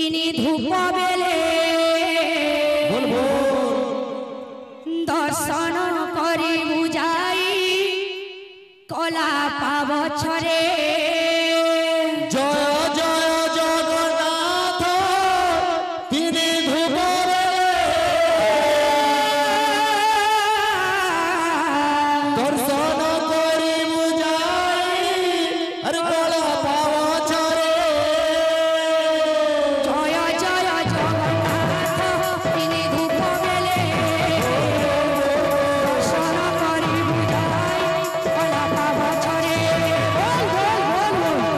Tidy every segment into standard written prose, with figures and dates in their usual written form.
তিনি ধূপ বেলে দর্শন করি বুঝাই কলা পাবছরে জয় জয় জগন্নাথ তিনি ধূপ দর্শন করি বুঝাই আর কলা পাবছরে জয় জয় জগন্নাথ তিনি ধূপ বেলে দর্শন করি বুঝাই কলা পাবছরে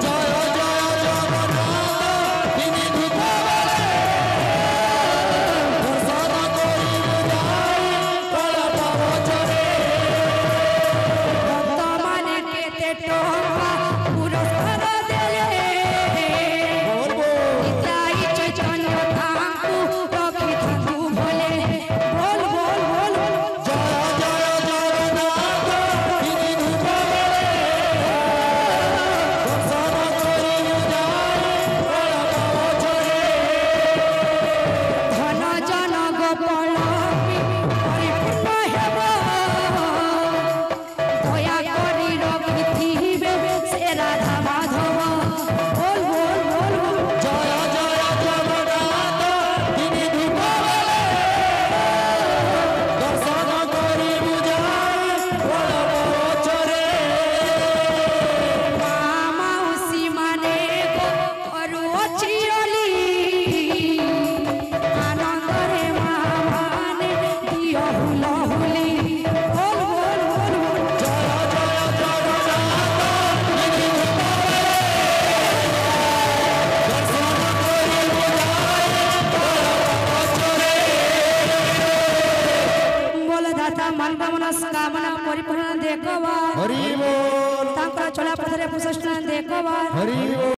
জয় জয় জগন্নাথ তিনি ধূপ দর্শন করি বুঝাই কলা পাবছরে বর্তমানে কেতে টঙ্কা পুরস্কার দেলে নিতাই চৈতন্য তাঙ্কু রক্ষি থাকু বলে বল বল বল জয় জয় জগন্নাথ তিনি ধূপ দর্শন করি বুঝাই কলা পাবছরে ধন জন গোপল পরিপূর্ণ হেব দয়া করি রক্ষিথিবে সে রাধা মাধব বল বল বল বল জয় জয় জগন্নাথ তিনি ধূপ দর্শন করি বুঝাই কলা পাবছরে মাউসী মানে করুଅଛି অলি আনন্দরে মা মানে দিও হুলহুলি বল বল বল বল জয় জয় জগন্নাথ তিনি ধূপ দর্শন করি বুঝাই কলা পাবছরে বল দাতা মনকা মনস্কামনা পরিপূর্ণ দেখবা হরি বল তাঙ্কর চলা পথরে পুষ্ণ দেখবা হরি বল।